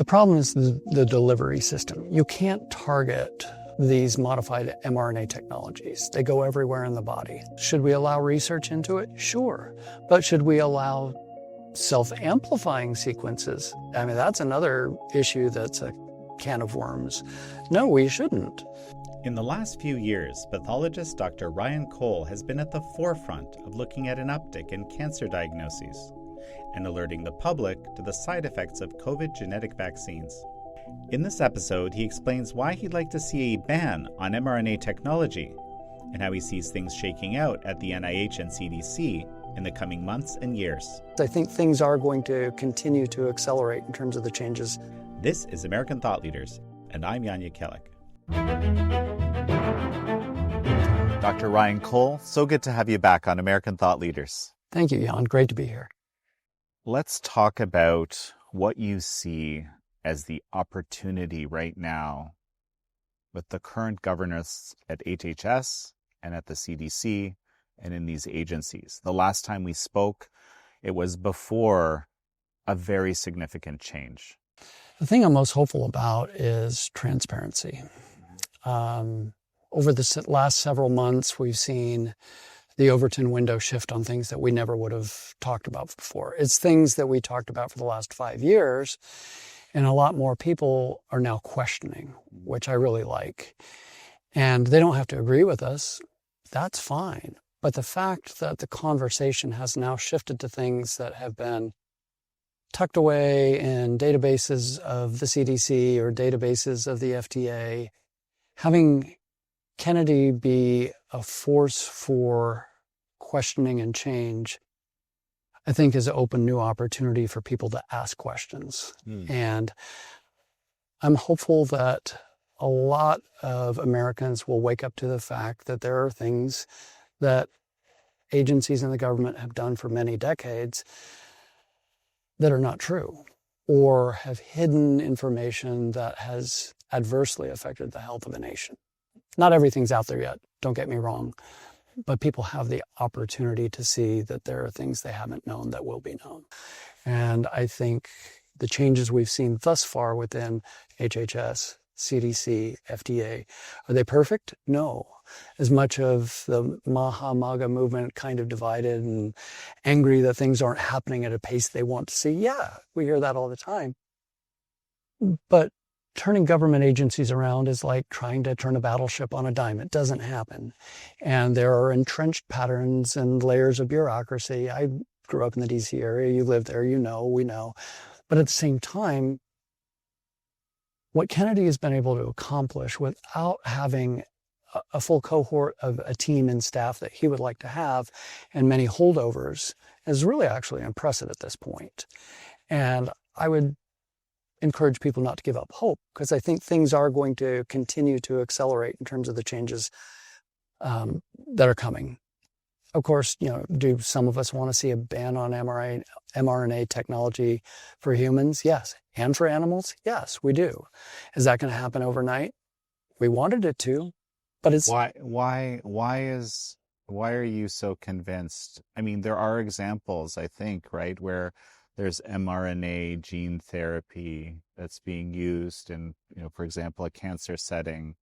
The problem is the delivery system. You can't target these modified mRNA technologies. They go everywhere in the body. Should we allow research into it? Sure. But should we allow self-amplifying sequences? I mean, that's another issue that's a can of worms. No, we shouldn't. In the last few years, pathologist Dr. Ryan Cole has been at the forefront of looking at an uptick in cancer diagnoses and alerting the public to the side effects of COVID genetic vaccines. In this episode, he explains why he'd like to see a ban on mRNA technology and how he sees things shaking out at the NIH and CDC in the coming months and years. I think things are going to continue to accelerate in terms of the changes. This is American Thought Leaders, and I'm Yanya Kellick. Dr. Ryan Cole, so good to have you back on American Thought Leaders. Thank you, Jan. Great to be here. Let's talk about what you see as the opportunity right now with the current governance at HHS and at the CDC and in these agencies. The last time we spoke, it was before a very significant change. The thing I'm most hopeful about is transparency. Over the last several months, we've seen the Overton window shift on things that we never would have talked about before. It's things that we talked about for the last 5 years, and a lot more people are now questioning, which I really like. And they don't have to agree with us. That's fine. But the fact that the conversation has now shifted to things that have been tucked away in databases of the CDC or databases of the FDA, having Kennedy be a force for questioning and change, I think has opened new opportunity for people to ask questions. And I'm hopeful that a lot of Americans will wake up to the fact that there are things that agencies in the government have done for many decades that are not true, or have hidden information that has adversely affected the health of a nation. Not everything's out there yet, don't get me wrong, but people have the opportunity to see that there are things they haven't known that will be known. And I think the changes we've seen thus far within HHS, CDC, FDA, are they perfect? No. As much of the MAGA movement kind of divided and angry that things aren't happening at a pace they want to see. Yeah, we hear that all the time. But turning government agencies around is like trying to turn a battleship on a dime. It doesn't happen. And there are entrenched patterns and layers of bureaucracy. I grew up in the DC area. You live there, you know, we know. But at the same time, what Kennedy has been able to accomplish without having a full cohort of a team and staff that he would like to have and many holdovers is really actually impressive at this point. And I would encourage people not to give up hope, because I think things are going to continue to accelerate in terms of the changes that are coming. Of course, you know, do some of us want to see a ban on mRNA technology for humans? Yes. And for animals? Yes, we do. Is that going to happen overnight? We wanted it to, but it's... Why are you so convinced? I mean, there are examples, I think, right, where there's mRNA gene therapy that's being used in, you know, for example, a cancer setting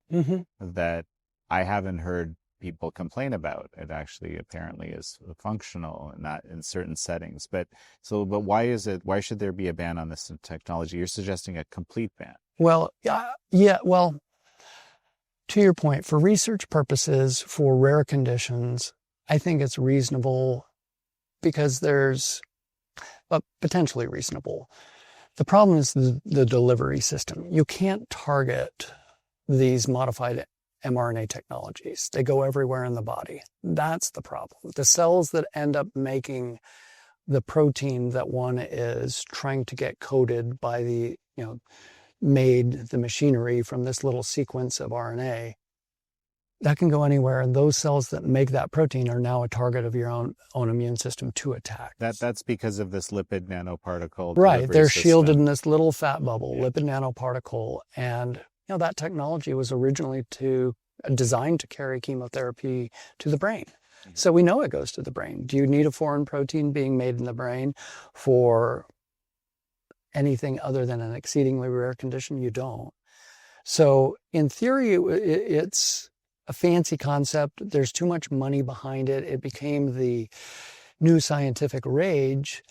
that I haven't heard people complain about. It actually apparently is functional and not in certain settings. But why should there be a ban on this technology? You're suggesting a complete ban. Well, well, to your point, for research purposes, for rare conditions, I think it's reasonable because there's potentially reasonable. The problem is the delivery system. You can't target these modified mRNA technologies. They go everywhere in the body. That's the problem. The cells that end up making the protein that one is trying to get coded by made the machinery from this little sequence of RNA, that can go anywhere, and those cells that make that protein are now a target of your own immune system to attack. That's because of this lipid nanoparticle. Right, they're system. Shielded in this little fat bubble, lipid nanoparticle, and that technology was originally designed to carry chemotherapy to the brain. So we know it goes to the brain. Do you need a foreign protein being made in the brain for anything other than an exceedingly rare condition, you don't. So in theory, it's a fancy concept. There's too much money behind it. It became the new scientific rage.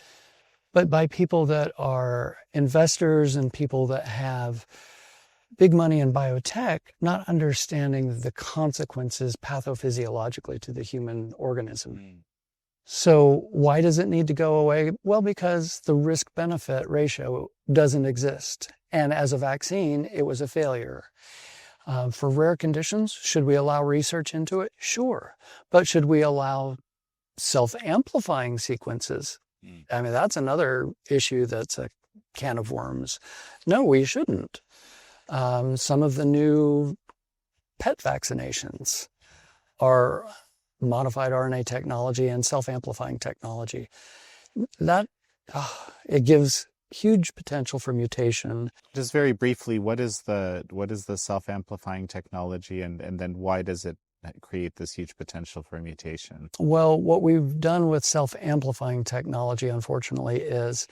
But by people that are investors and people that have big money in biotech, not understanding the consequences pathophysiologically to the human organism. So why does it need to go away? Well, because the risk-benefit ratio doesn't exist. And as a vaccine, it was a failure. For rare conditions, should we allow research into it? Sure. But should we allow self-amplifying sequences? I mean, that's another issue that's a can of worms. No, we shouldn't. Some of the new pet vaccinations are modified RNA technology and self-amplifying technology. That it gives huge potential for mutation. Just very briefly, what is the self-amplifying technology, and then why does it create this huge potential for mutation? Well, what we've done with self-amplifying technology, unfortunately, is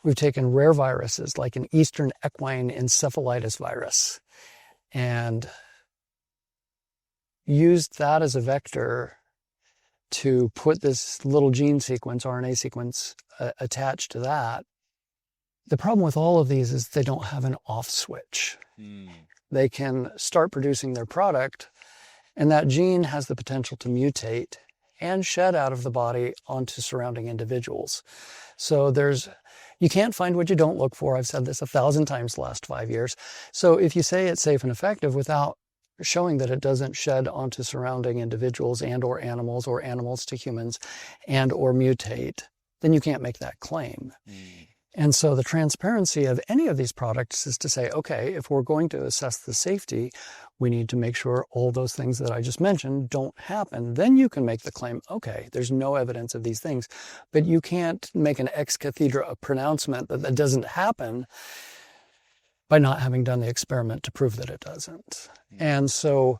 we've taken rare viruses like an Eastern equine encephalitis virus and used that as a vector to put this little gene sequence, RNA sequence, attached to that. The problem with all of these is they don't have an off switch. They can start producing their product, and that gene has the potential to mutate and shed out of the body onto surrounding individuals. So you can't find what you don't look for. I've said this 1,000 times the last 5 years. So if you say it's safe and effective without showing that it doesn't shed onto surrounding individuals and or animals to humans and or mutate, then you can't make that claim. And so the transparency of any of these products is to say, okay, if we're going to assess the safety, we need to make sure all those things that I just mentioned don't happen. Then you can make the claim, okay, there's no evidence of these things, but you can't make an ex cathedra pronouncement that doesn't happen by not having done the experiment to prove that it doesn't. And so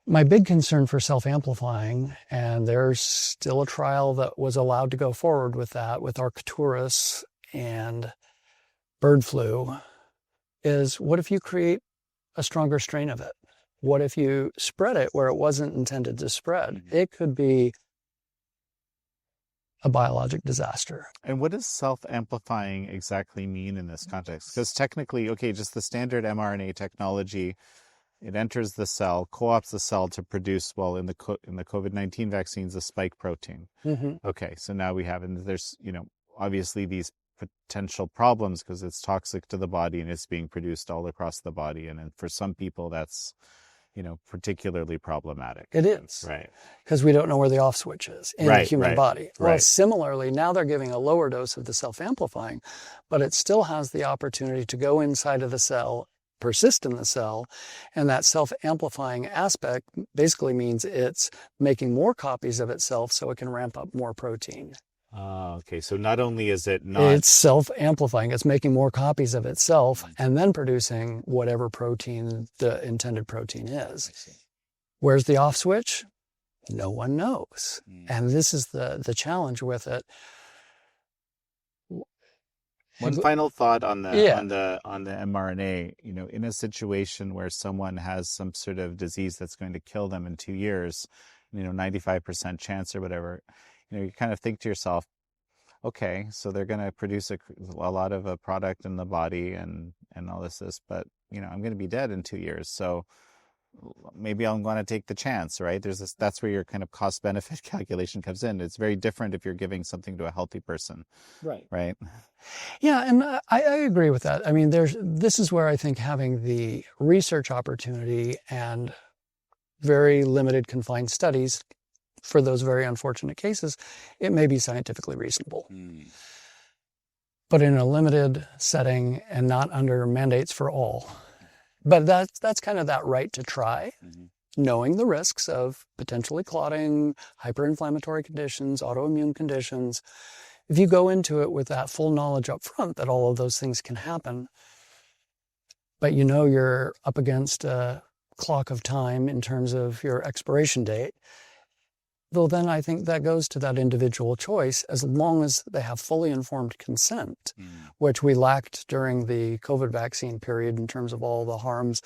my big concern for self-amplifying, and there's still a trial that was allowed to go forward with that, with Arcturus and bird flu, is what if you create a stronger strain of it? What if you spread it where it wasn't intended to spread? It could be a biologic disaster. And what does self-amplifying exactly mean in this context? Because technically, okay, just the standard mRNA technology, it enters the cell, co-opts the cell to produce, well, in the COVID-19 vaccines, a spike protein. Okay, so now we have, and there's, obviously these potential problems because it's toxic to the body and it's being produced all across the body. And for some people, that's, particularly problematic. It is. Right. Because we don't know where the off switch is in the human body. Well, similarly, now they're giving a lower dose of the self-amplifying, but it still has the opportunity to go inside of the cell, persist in the cell, and that self-amplifying aspect basically means it's making more copies of itself so it can ramp up more protein. Okay, so not only is it not... It's self-amplifying. It's making more copies of itself and then producing whatever protein the intended protein is. Where's the off switch? No one knows. And this is the challenge with it. One final thought on the mRNA, in a situation where someone has some sort of disease that's going to kill them in 2 years, 95% chance or whatever, you kind of think to yourself, okay, so they're going to produce a lot of a product in the body and all this, but, I'm going to be dead in 2 years. So maybe I'm going to take the chance, right? That's where your kind of cost benefit calculation comes in. It's very different if you're giving something to a healthy person. Right. Yeah. And I agree with that. I mean, this is where I think having the research opportunity and very limited confined studies for those very unfortunate cases, it may be scientifically reasonable. But in a limited setting and not under mandates for all. But that's kind of that right to try, knowing the risks of potentially clotting, hyperinflammatory conditions, autoimmune conditions. If you go into it with that full knowledge up front that all of those things can happen, but you're up against a clock of time in terms of your expiration date, Though then I think that goes to that individual choice as long as they have fully informed consent, which we lacked during the COVID vaccine period in terms of all the harms,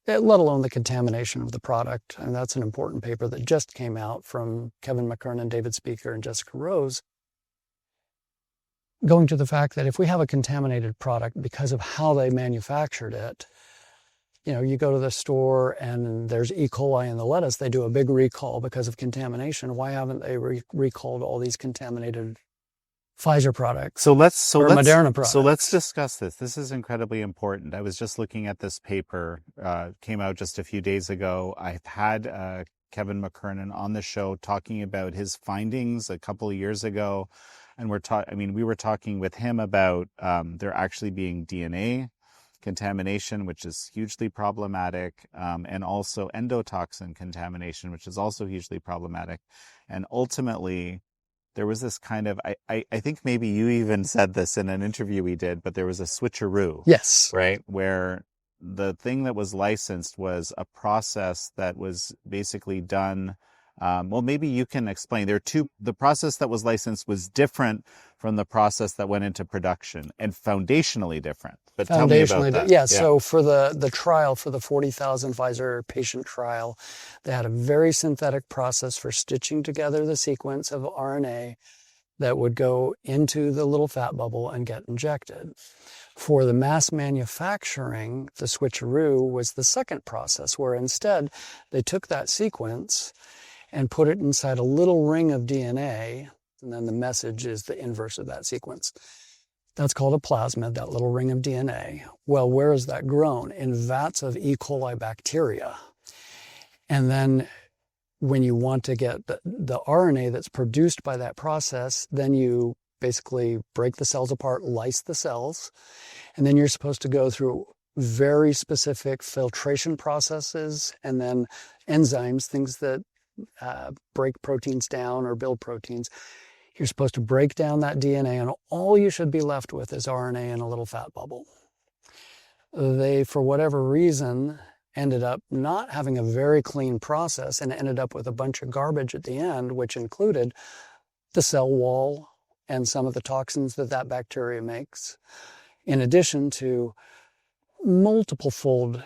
let alone the contamination of the product. And that's an important paper that just came out from Kevin McKernan, David Speaker, and Jessica Rose, going to the fact that if we have a contaminated product because of how they manufactured it, you go to the store and there's E. coli in the lettuce, they do a big recall because of contamination. Why haven't they recalled all these contaminated Pfizer products Moderna products? So let's discuss this. This is incredibly important. I was just looking at this paper, came out just a few days ago. I've had Kevin McKernan on the show talking about his findings a couple of years ago. And we were talking with him about there actually being DNA contamination, which is hugely problematic, and also endotoxin contamination, which is also hugely problematic. And ultimately, there was this kind of, I think maybe you even said this in an interview we did, but there was a switcheroo. Yes. Right? Where the thing that was licensed was a process that was basically done. Well, maybe you can explain. The process that was licensed was different from the process that went into production, and foundationally different. But tell me about that. Yeah. So for the trial, for the 40,000 Pfizer patient trial, they had a very synthetic process for stitching together the sequence of RNA that would go into the little fat bubble and get injected. For the mass manufacturing, the switcheroo was the second process, where instead they took that sequence and put it inside a little ring of DNA, and then the message is the inverse of that sequence. That's called a plasmid, that little ring of DNA. Well, where is that grown? In vats of E. coli bacteria. And then when you want to get the RNA that's produced by that process, then you basically break the cells apart, lyse the cells, and then you're supposed to go through very specific filtration processes and then enzymes, things that break proteins down or build proteins. You're supposed to break down that DNA, and all you should be left with is RNA in a little fat bubble. They, for whatever reason, ended up not having a very clean process and ended up with a bunch of garbage at the end, which included the cell wall and some of the toxins that bacteria makes, in addition to multiple-fold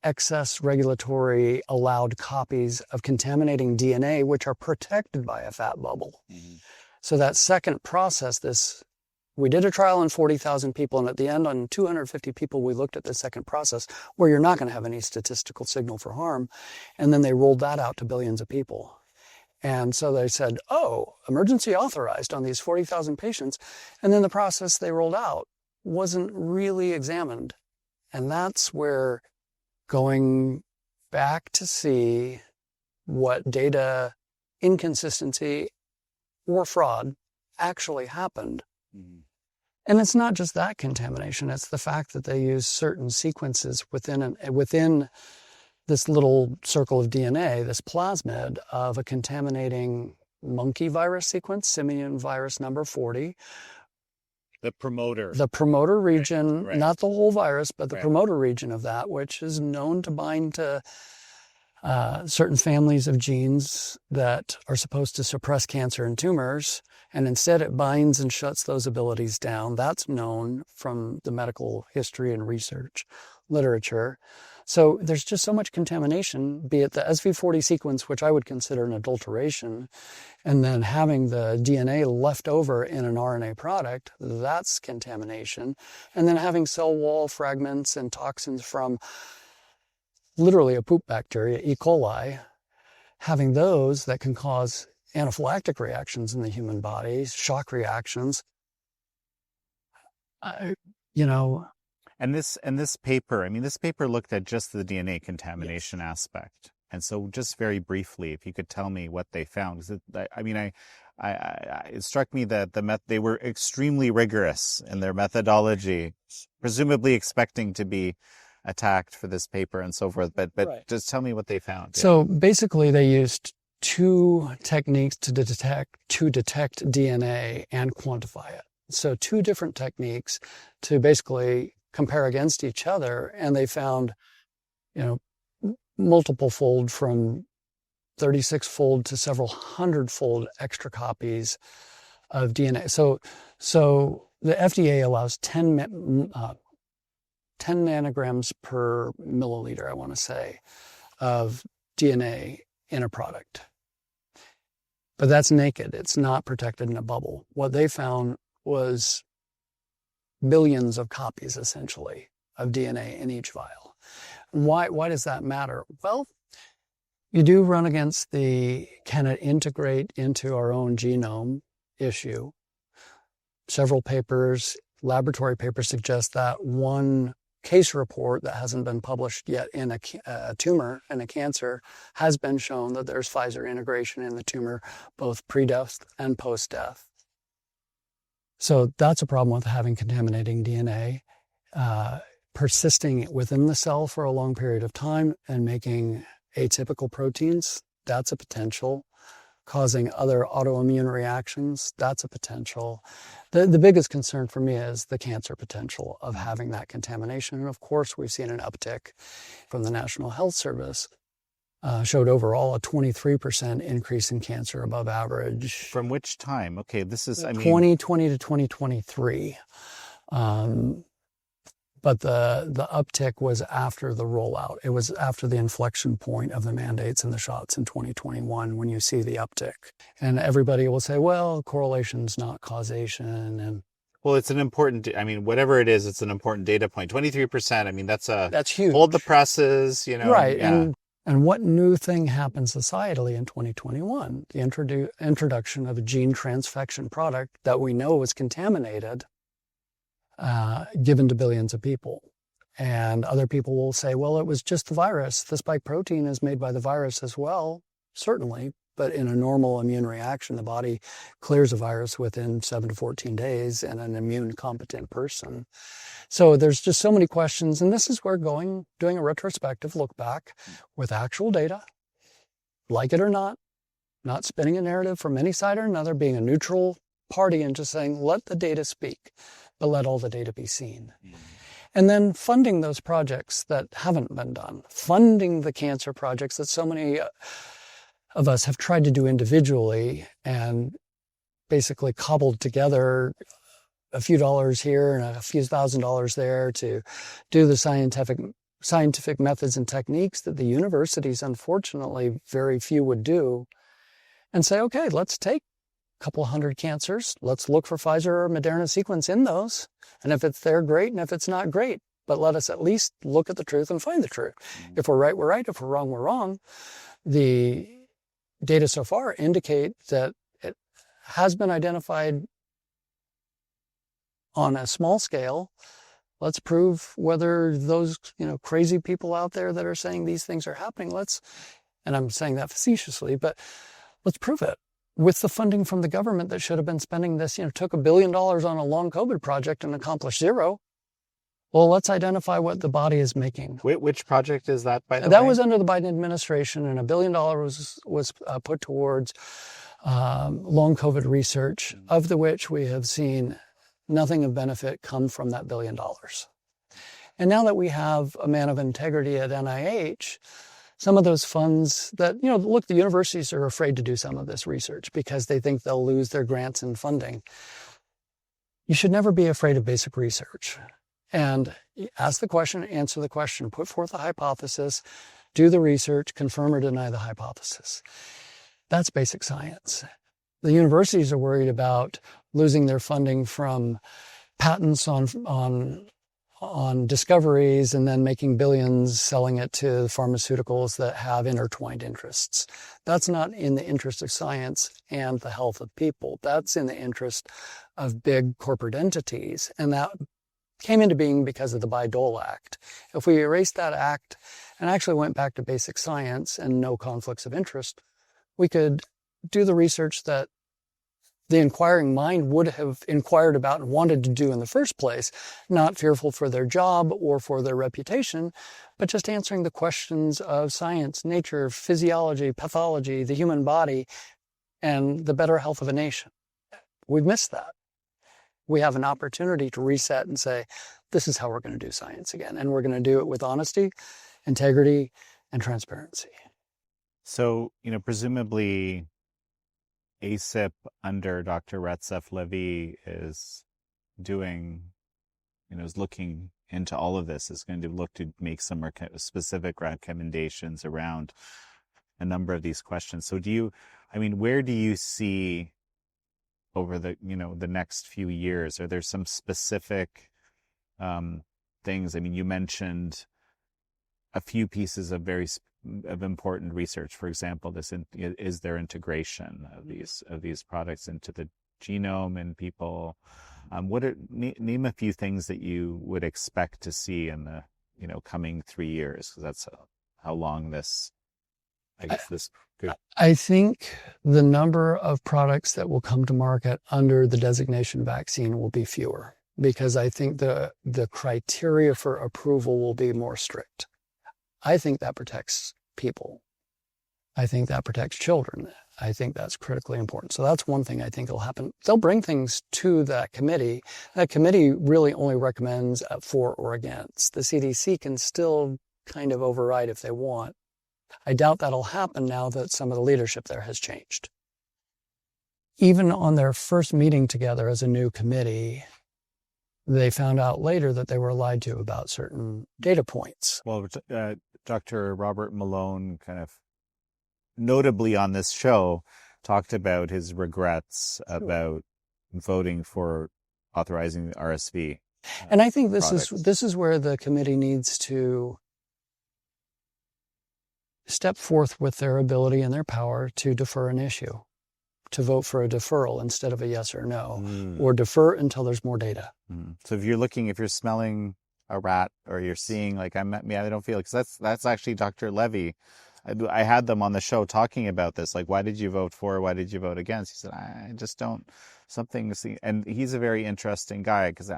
excess regulatory allowed copies of contaminating DNA, which are protected by a fat bubble. Mm-hmm. So that second process, we did a trial on 40,000 people, and at the end on 250 people, we looked at the second process where you're not going to have any statistical signal for harm. And then they rolled that out to billions of people. And so they said, emergency authorized on these 40,000 patients. And then the process they rolled out wasn't really examined. And that's where going back to see what data inconsistency or fraud actually happened. Mm-hmm. And it's not just that contamination, it's the fact that they use certain sequences within this little circle of DNA, this plasmid of a contaminating monkey virus sequence, simian virus number 40. The promoter region, right. Not the whole virus, but the promoter region of that, which is known to bind to certain families of genes that are supposed to suppress cancer and tumors, and instead it binds and shuts those abilities down. That's known from the medical history and research literature. So there's just so much contamination, be it the SV40 sequence, which I would consider an adulteration, and then having the DNA left over in an RNA product, that's contamination. And then having cell wall fragments and toxins from literally a poop bacteria, E. coli, having those that can cause anaphylactic reactions in the human body, shock reactions. And this paper, this paper looked at just the DNA contamination aspect. And so just very briefly, if you could tell me what they found. It struck me that they were extremely rigorous in their methodology, presumably expecting to be attacked for this paper and so forth. But just tell me what they found. So basically they used two techniques to detect DNA and quantify it. So two different techniques to basically compare against each other, and they found, multiple fold from 36-fold to several hundred-fold extra copies of DNA. So the FDA allows 10 nanograms per milliliter, I want to say, of DNA in a product. But that's naked. It's not protected in a bubble. What they found was billions of copies, essentially, of DNA in each vial. Why does that matter? Well, you do run against the can it integrate into our own genome issue. Several papers, laboratory papers, suggest that. One case report that hasn't been published yet in a tumor and a cancer has been shown that there's Pfizer integration in the tumor, both pre-death and post-death. So that's a problem with having contaminating DNA, persisting within the cell for a long period of time and making atypical proteins. That's a potential. Causing other autoimmune reactions, that's a potential. The biggest concern for me is the cancer potential of having that contamination. And of course, we've seen an uptick from the National Health Service, showed overall a 23% increase in cancer above average. From which time? Okay, this is, 2020 to 2023. But the uptick was after the rollout. It was after the inflection point of the mandates and the shots in 2021 when you see the uptick. And everybody will say, well, correlation's not causation. And well, it's an important, whatever it is, it's an important data point. 23%, that's huge. Hold the presses, Right. Yeah. And what new thing happened societally in 2021? The introduction of a gene transfection product that we know was contaminated, given to billions of people. And other people will say, well, it was just the virus. The spike protein is made by the virus as well, certainly. But in a normal immune reaction, the body clears a virus within 7 to 14 days in an immune competent person. So there's just so many questions. And this is where doing a retrospective look back with actual data, like it or not spinning a narrative from any side or another, being a neutral party and just saying, let the data speak, but let all the data be seen. And then funding those projects that haven't been done, funding the cancer projects that so many of us have tried to do individually and basically cobbled together a few dollars here and a few $1,000s there to do the scientific methods and techniques that the universities, unfortunately, very few would do, and say, okay, let's take couple hundred cancers. Let's look for Pfizer or Moderna sequence in those. And if it's there, great. And if it's not, great. But let us at least look at the truth and find the truth. If we're right, we're right. If we're wrong, we're wrong. The data so far indicate that it has been identified on a small scale. Let's prove whether those, crazy people out there that are saying these things are happening, and I'm saying that facetiously, but let's prove it. With the funding from the government that should have been spending this, took $1 billion on a long COVID project and accomplished zero. Well, let's identify what the body is making. Which project is that, by the way? That was under the Biden administration, and $1 billion was put towards long COVID research, of which we have seen nothing of benefit come from that $1 billion. And now that we have a man of integrity at NIH, some of those funds that, the universities are afraid to do some of this research because they think they'll lose their grants and funding. You should never be afraid of basic research. And ask the question, answer the question, put forth a hypothesis, do the research, confirm or deny the hypothesis. That's basic science. The universities are worried about losing their funding from patents on discoveries and then making billions selling it to pharmaceuticals that have intertwined interests. That's not in the interest of science and the health of people. That's in the interest of big corporate entities. And that came into being because of the Bayh-Dole Act. If we erased that act and actually went back to basic science and no conflicts of interest, we could do the research that the inquiring mind would have inquired about and wanted to do in the first place, not fearful for their job or for their reputation, but just answering the questions of science, nature, physiology, pathology, the human body, and the better health of a nation. We've missed that. We have an opportunity to reset and say, this is how we're going to do science again. And we're going to do it with honesty, integrity, and transparency. So, presumably ASIP under Dr. Retzef-Levy is doing, is looking into all of this, is going to look to make some specific recommendations around a number of these questions. So where do you see over the, the next few years? Are there some specific things? I mean, you mentioned a few pieces of of important research. For example, is there integration of these products into the genome in people? Name a few things that you would expect to see in the coming 3 years, because that's how long this. I guess this could. I think the number of products that will come to market under the designation vaccine will be fewer, because I think the criteria for approval will be more strict. I think that protects people. I think that protects children. I think that's critically important. So that's one thing I think will happen. They'll bring things to that committee. That committee really only recommends for or against. The CDC can still kind of override if they want. I doubt that'll happen now that some of the leadership there has changed. Even on their first meeting together as a new committee, they found out later that they were lied to about certain data points. Well, Dr. Robert Malone kind of notably on this show talked about his regrets about voting for authorizing the RSV. And I think this is where the committee needs to step forth with their ability and their power to defer an issue, to vote for a deferral instead of a yes or no, or defer until there's more data. So if you're smelling a rat, or you're seeing I don't feel, because that's actually Dr. Levy. I had them on the show talking about this. Why did you vote for? Why did you vote against? He said, I just don't. And he's a very interesting guy, because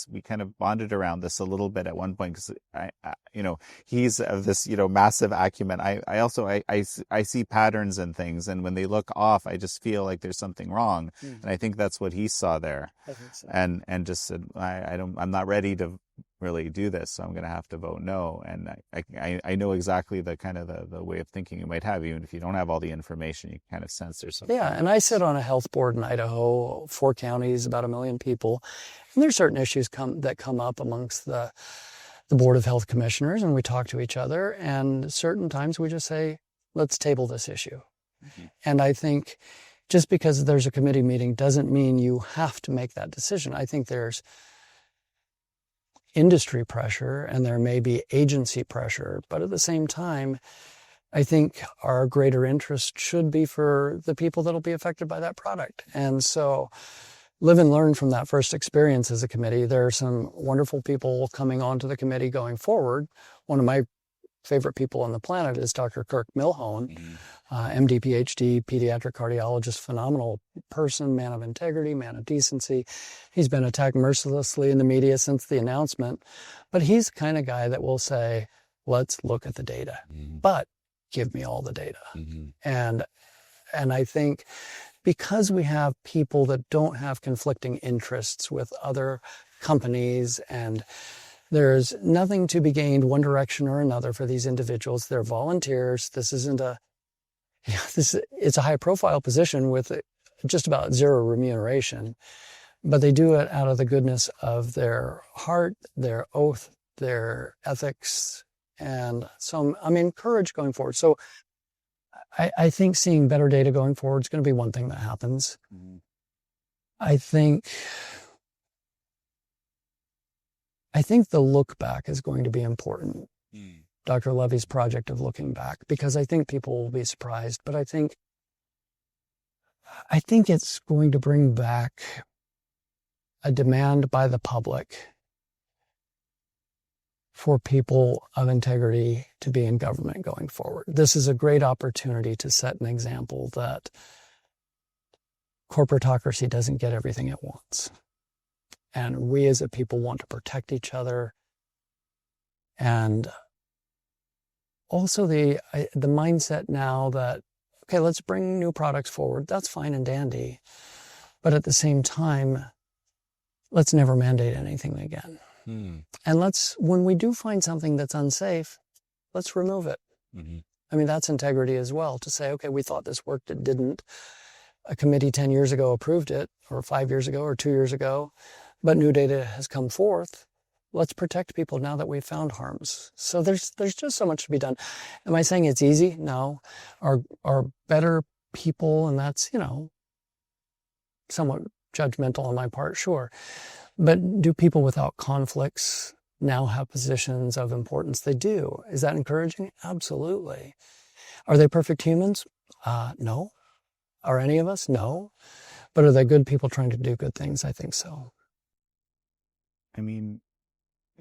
we kind of bonded around this a little bit at one point, because he's of this massive acumen. I see patterns in things, and when they look off, I just feel like there's something wrong, and I think that's what he saw there. I think so. And just said, I'm not ready to really do this, so I'm going to have to vote no. And I know exactly the kind of the way of thinking you might have. Even if you don't have all the information, you kind of sense there's something. Yeah, and I sit on a health board in Idaho, 4 counties, about 1 million people, and there's certain issues that come up amongst the Board of Health Commissioners, and we talk to each other, and certain times we just say, let's table this issue. And I think just because there's a committee meeting doesn't mean you have to make that decision. I think there's industry pressure and there may be agency pressure, but at the same time, I think our greater interest should be for the people that'll be affected by that product. And so live and learn from that first experience as a committee. There are some wonderful people coming onto the committee going forward. One of my favorite people on the planet is Dr. Kirk Milhone, MD, PhD, pediatric cardiologist, phenomenal person, man of integrity, man of decency. He's been attacked mercilessly in the media since the announcement, but he's the kind of guy that will say, let's look at the data, but give me all the data. And I think because we have people that don't have conflicting interests with other companies, and there's nothing to be gained one direction or another for these individuals. They're volunteers. This isn't it's a high profile position with just about zero remuneration, but they do it out of the goodness of their heart, their oath, their ethics. And so I'm encouraged going forward. So I think seeing better data going forward is going to be one thing that happens. I think the look back is going to be important. Dr. Levy's project of looking back, because I think people will be surprised, but I think it's going to bring back a demand by the public for people of integrity to be in government going forward. This is a great opportunity to set an example that corporatocracy doesn't get everything it wants. And we as a people want to protect each other. And also the mindset now that, okay, let's bring new products forward. That's fine and dandy. But at the same time, let's never mandate anything again. And when we do find something that's unsafe, let's remove it. I mean, that's integrity as well, to say, okay, we thought this worked, it didn't. A committee 10 years ago approved it, or 5 years ago, or 2 years ago, but new data has come forth. Let's protect people now that we've found harms. So there's just so much to be done. Am I saying it's easy? No. Are better people, and that's, somewhat judgmental on my part, sure. But do people without conflicts now have positions of importance? They do. Is that encouraging? Absolutely. Are they perfect humans? No. Are any of us? No. But are they good people trying to do good things? I think so. I mean,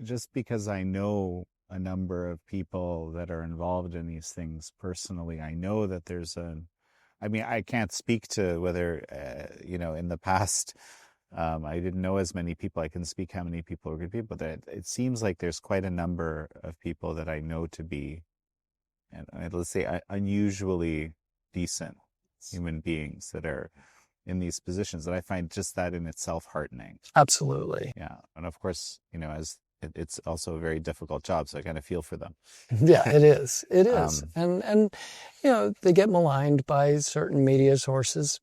just because I know a number of people that are involved in these things personally, I know that I can't speak to whether, in the past, I didn't know as many people. I can speak how many people are good people. That it seems like there's quite a number of people that I know to be, and let's say, unusually decent human beings that are in these positions. And I find just that in itself heartening. Absolutely. Yeah, and of course, as it's also a very difficult job, so I kind of feel for them. Yeah, it is. It is. And they get maligned by certain media sources.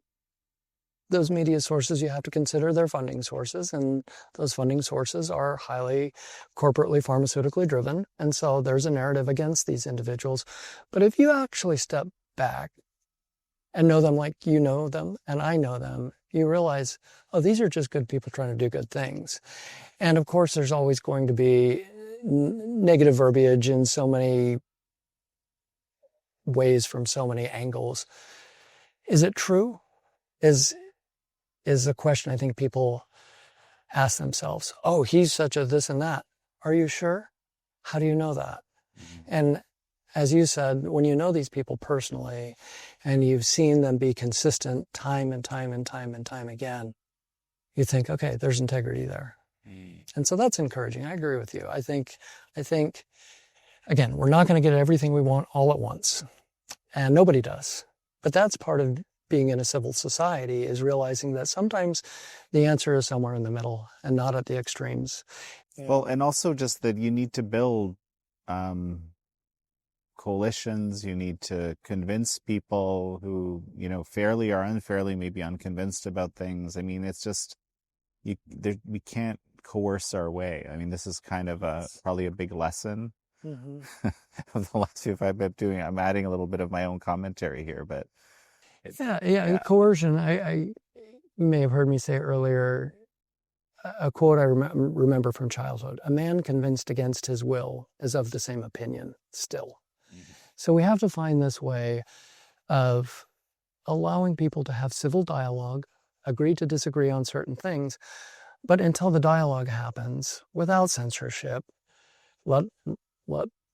Those media sources, you have to consider their funding sources, and those funding sources are highly corporately, pharmaceutically driven. And so there's a narrative against these individuals. But if you actually step back and know them like you know them and I know them, you realize, oh, these are just good people trying to do good things. And of course, there's always going to be negative verbiage in so many ways from so many angles. Is it true? Is a question I think people ask themselves. Oh, he's such a this and that. Are you sure? How do you know that? And as you said, when you know these people personally and you've seen them be consistent time and time and time and time again, you think, okay, there's integrity there. And so that's encouraging. I agree with you. I think, again, we're not going to get everything we want all at once. And nobody does. But that's part of being in a civil society, is realizing that sometimes the answer is somewhere in the middle and not at the extremes. Well, and also just that you need to build coalitions. You need to convince people who, fairly or unfairly may be unconvinced about things. I mean, it's just, we can't coerce our way. I mean, this is kind of probably a big lesson of the last few 5 I've doing. I'm adding a little bit of my own commentary here, but yeah. Coercion. You may have heard me say earlier, a quote I remember from childhood: "A man convinced against his will is of the same opinion still." So we have to find this way of allowing people to have civil dialogue, agree to disagree on certain things, but until the dialogue happens, without censorship, let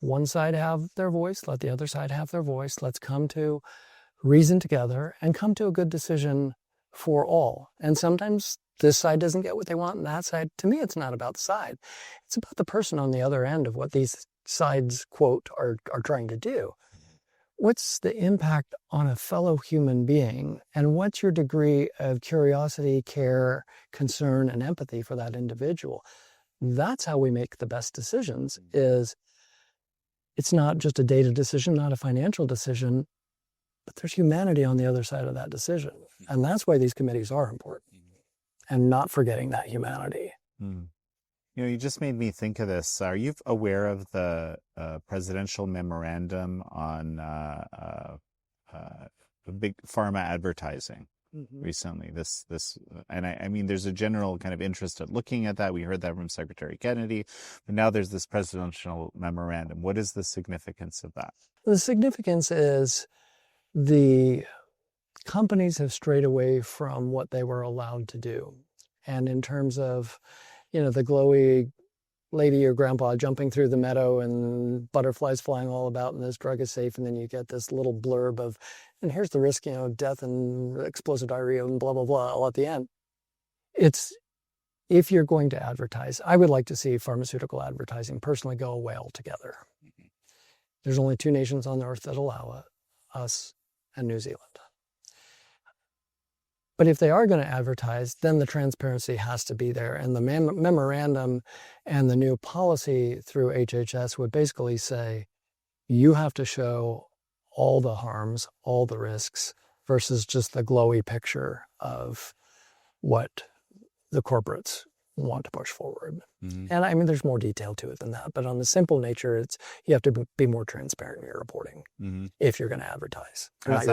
one side have their voice, let the other side have their voice. Let's come to reason together and come to a good decision for all. And sometimes this side doesn't get what they want, and that side, to me, it's not about the side. It's about the person on the other end of what these sides, quote, are trying to do. What's the impact on a fellow human being? And what's your degree of curiosity, care, concern, and empathy for that individual? That's how we make the best decisions. It's not just a data decision, not a financial decision, but there's humanity on the other side of that decision. And that's why these committees are important, and not forgetting that humanity. You just made me think of this. Are you aware of the presidential memorandum on big pharma advertising recently? And I mean, there's a general kind of interest in looking at that. We heard that from Secretary Kennedy, but now there's this presidential memorandum. What is the significance of that? The significance is the companies have strayed away from what they were allowed to do. And in terms of, the glowy lady or grandpa jumping through the meadow and butterflies flying all about and this drug is safe, and then you get this little blurb of, and here's the risk, death and explosive diarrhea and blah, blah, blah, all at the end. It's, if you're going to advertise, I would like to see pharmaceutical advertising personally go away altogether. There's only 2 nations on the earth that allow it, us and New Zealand. But if they are going to advertise, then the transparency has to be there. And the memorandum and the new policy through HHS would basically say, you have to show all the harms, all the risks, versus just the glowy picture of what the corporates want to push forward. Mm-hmm. And I mean, there's more detail to it than that, but on the simple nature, you have to be more transparent in your reporting if you're going to advertise. How's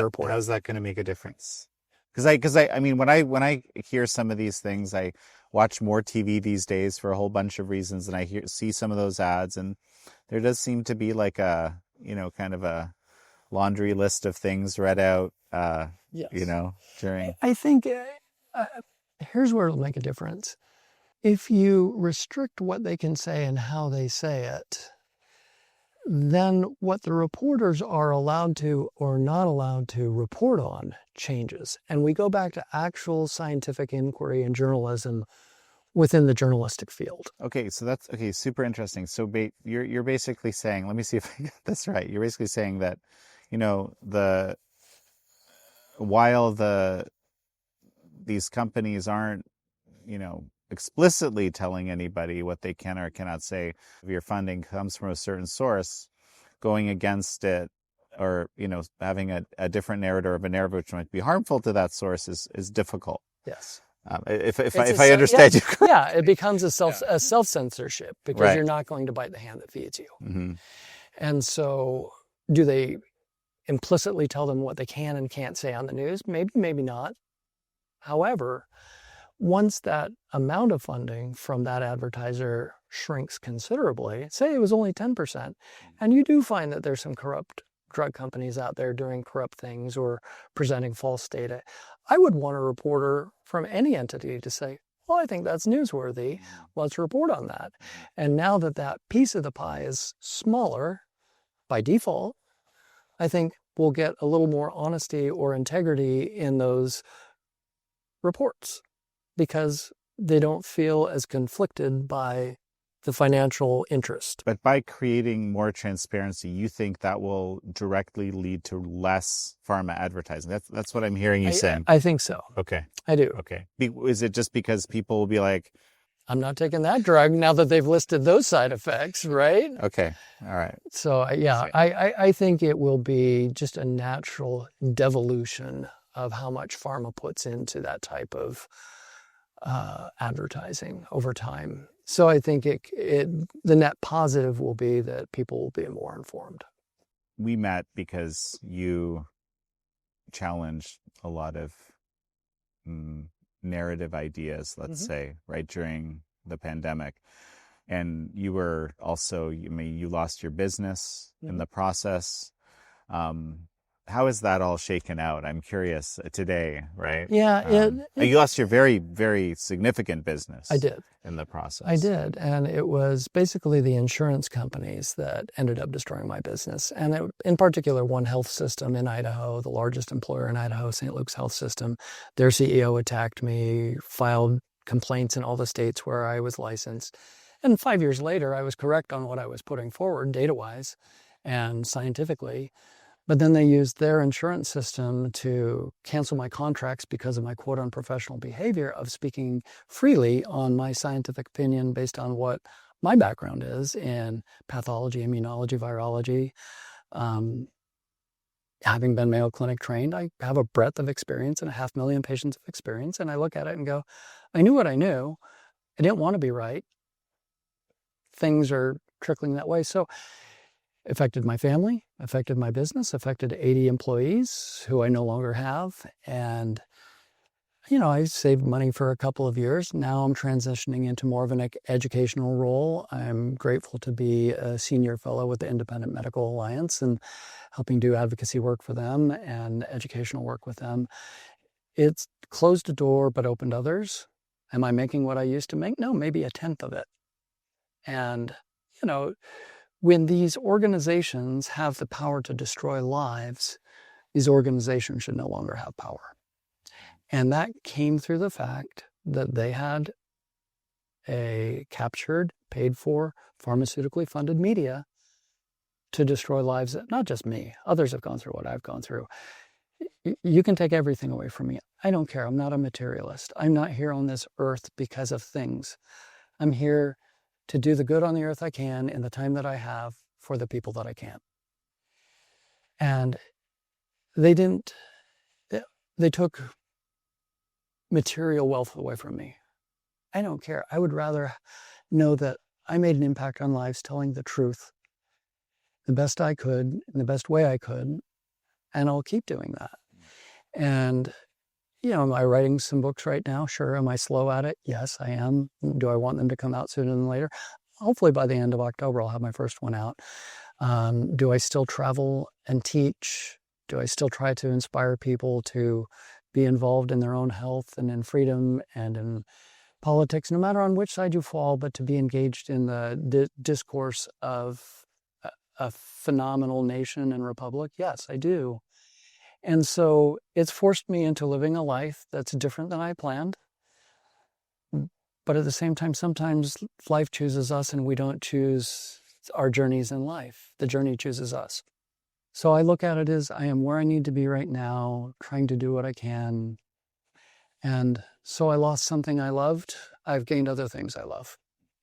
that going to make a difference? Because I mean, when I hear some of these things, I watch more TV these days for a whole bunch of reasons, and I see some of those ads, and there does seem to be like a, kind of a laundry list of things read out, yes. During. I think here's where it'll make a difference. If you restrict what they can say and how they say it, then what the reporters are allowed to or not allowed to report on changes. And we go back to actual scientific inquiry and journalism within the journalistic field. Okay, so that's super interesting. So you're basically saying, let me see if I get this right. You're basically saying that, while these companies aren't, explicitly telling anybody what they can or cannot say, if your funding comes from a certain source, going against it, or having a different narrative or a narrative which might be harmful to that source is difficult. Yes. If I understand you correctly. Yeah, it becomes a self-censorship because right. You're not going to bite the hand that feeds you. Mm-hmm. And so do they implicitly tell them what they can and can't say on the news? Maybe, maybe not. However, once that amount of funding from that advertiser shrinks considerably, say it was only 10%, and you do find that there's some corrupt drug companies out there doing corrupt things or presenting false data, I would want a reporter from any entity to say, well, I think that's newsworthy. Let's report on that. And now that that piece of the pie is smaller by default, I think we'll get a little more honesty or integrity in those reports because they don't feel as conflicted by the financial interest. But by creating more transparency, you think that will directly lead to less pharma advertising? That's what I'm hearing you saying. I think so. Okay. I do. Okay. Is it just because people will be like, I'm not taking that drug now that they've listed those side effects, right? Okay. All right. So yeah, I think it will be just a natural devolution of how much pharma puts into that type of advertising over time. So I think the net positive will be that people will be more informed. We met because you challenged a lot of narrative ideas, let's say, right, during the pandemic. And you were also, you lost your business in the process. How is that all shaken out? I'm curious today, right? Yeah. You lost your very, very significant business. I did. In the process. I did. And it was basically the insurance companies that ended up destroying my business. And in particular, one health system in Idaho, the largest employer in Idaho, St. Luke's Health System, their CEO attacked me, filed complaints in all the states where I was licensed. And 5 years later, I was correct on what I was putting forward data-wise and scientifically. But then they used their insurance system to cancel my contracts because of my quote unprofessional behavior of speaking freely on my scientific opinion based on what my background is in pathology, immunology, virology. Having been Mayo Clinic trained, I have a breadth of experience and 500,000 patients of experience. And I look at it and go, I knew what I knew. I didn't want to be right. Things are trickling that way. So affected my family, affected my business, affected 80 employees who I no longer have. And, I saved money for a couple of years. Now I'm transitioning into more of an educational role. I'm grateful to be a senior fellow with the Independent Medical Alliance and helping do advocacy work for them and educational work with them. It's closed a door, but opened others. Am I making what I used to make? No, maybe a tenth of it. And, when these organizations have the power to destroy lives, these organizations should no longer have power. And that came through the fact that they had a captured, paid for, pharmaceutically funded media to destroy lives that not just me, others have gone through what I've gone through. You can take everything away from me. I don't care. I'm not a materialist. I'm not here on this earth because of things. I'm here to do the good on the earth I can in the time that I have for the people that I can. And they didn't, they took material wealth away from me. I don't care. I would rather know that I made an impact on lives telling the truth the best I could, in the best way I could, and I'll keep doing that. And, am I writing some books right now? Sure. Am I slow at it? Yes, I am. Do I want them to come out sooner than later? Hopefully by the end of October, I'll have my first one out. Do I still travel and teach? Do I still try to inspire people to be involved in their own health and in freedom and in politics, no matter on which side you fall, but to be engaged in the discourse of a phenomenal nation and republic? Yes, I do. And so it's forced me into living a life that's different than I planned. But at the same time, sometimes life chooses us and we don't choose our journeys in life. The journey chooses us. So I look at it as I am where I need to be right now, trying to do what I can. And so I lost something I loved. I've gained other things I love.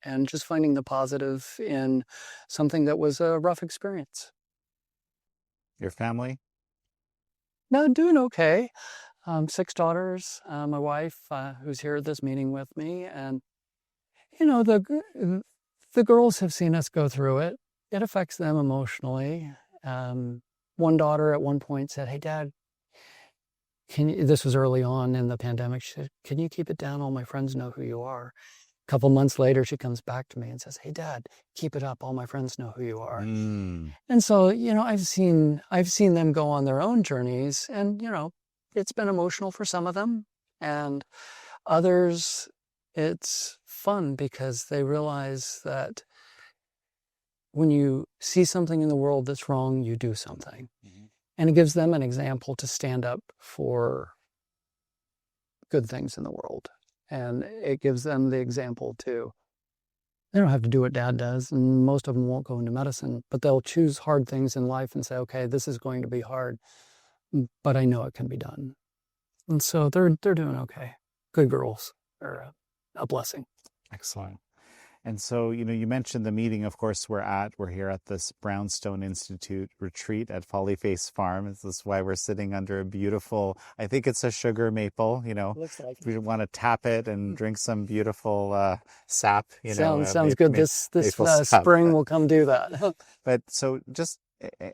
And just finding the positive in something that was a rough experience. Your family? No, doing okay. 6 daughters, my wife, who's here at this meeting with me. And, the girls have seen us go through it. It affects them emotionally. One daughter at one point said, "Hey, Dad, this was early on in the pandemic. She said, "Can you keep it down? All my friends know who you are." A couple months later, she comes back to me and says, "Hey, Dad, keep it up. All my friends know who you are." And so, I've seen them go on their own journeys, and, it's been emotional for some of them, and others, it's fun because they realize that when you see something in the world that's wrong, you do something. Mm-hmm. And it gives them an example to stand up for good things in the world. And it gives them the example to, they don't have to do what Dad does, and most of them won't go into medicine, but they'll choose hard things in life and say, okay, this is going to be hard, but I know it can be done. And so they're doing okay. Good girls are a blessing. Excellent. And so, you mentioned the meeting, of course, we're here at this Brownstone Institute retreat at Follyface Farm. This is why we're sitting under a beautiful, I think it's a sugar maple, Looks like it. We want to tap it and drink some beautiful sap, Sounds good. This spring we'll come do that. But so just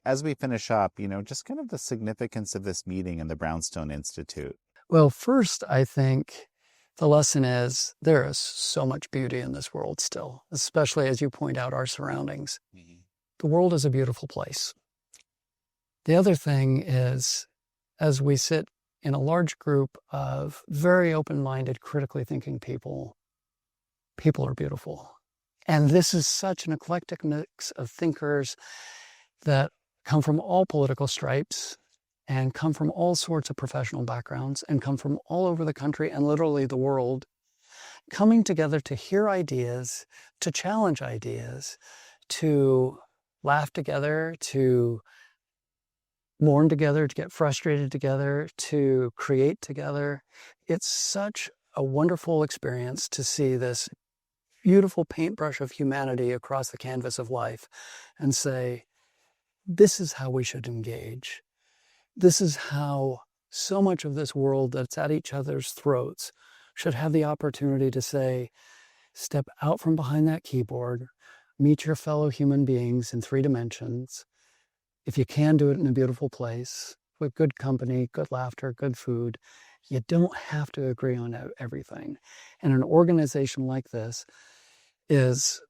as we finish up, just kind of the significance of this meeting in the Brownstone Institute. Well, first, I think the lesson is there is so much beauty in this world still, especially as you point out our surroundings. Mm-hmm. The world is a beautiful place. The other thing is, as we sit in a large group of very open-minded, critically thinking people are beautiful. And this is such an eclectic mix of thinkers that come from all political stripes and come from all sorts of professional backgrounds and come from all over the country and literally the world, coming together to hear ideas, to challenge ideas, to laugh together, to mourn together, to get frustrated together, to create together. It's such a wonderful experience to see this beautiful paintbrush of humanity across the canvas of life and say, this is how we should engage. This is how so much of this world that's at each other's throats should have the opportunity to say, step out from behind that keyboard, meet your fellow human beings in 3 dimensions. If you can, do it in a beautiful place with good company, good laughter, good food. You don't have to agree on everything. And an organization like this is,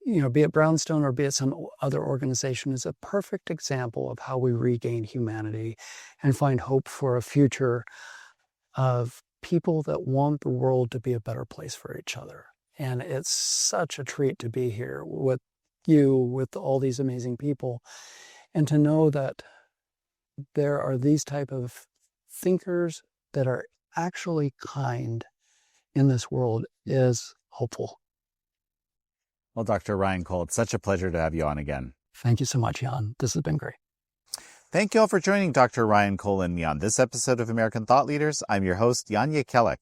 be it Brownstone or be it some other organization, is a perfect example of how we regain humanity and find hope for a future of people that want the world to be a better place for each other. And it's such a treat to be here with you, with all these amazing people, and to know that there are these type of thinkers that are actually kind in this world is hopeful. Well, Dr. Ryan Cole, it's such a pleasure to have you on again. Thank you so much, Jan. This has been great. Thank you all for joining Dr. Ryan Cole and me on this episode of American Thought Leaders. I'm your host, Jan Jekielek.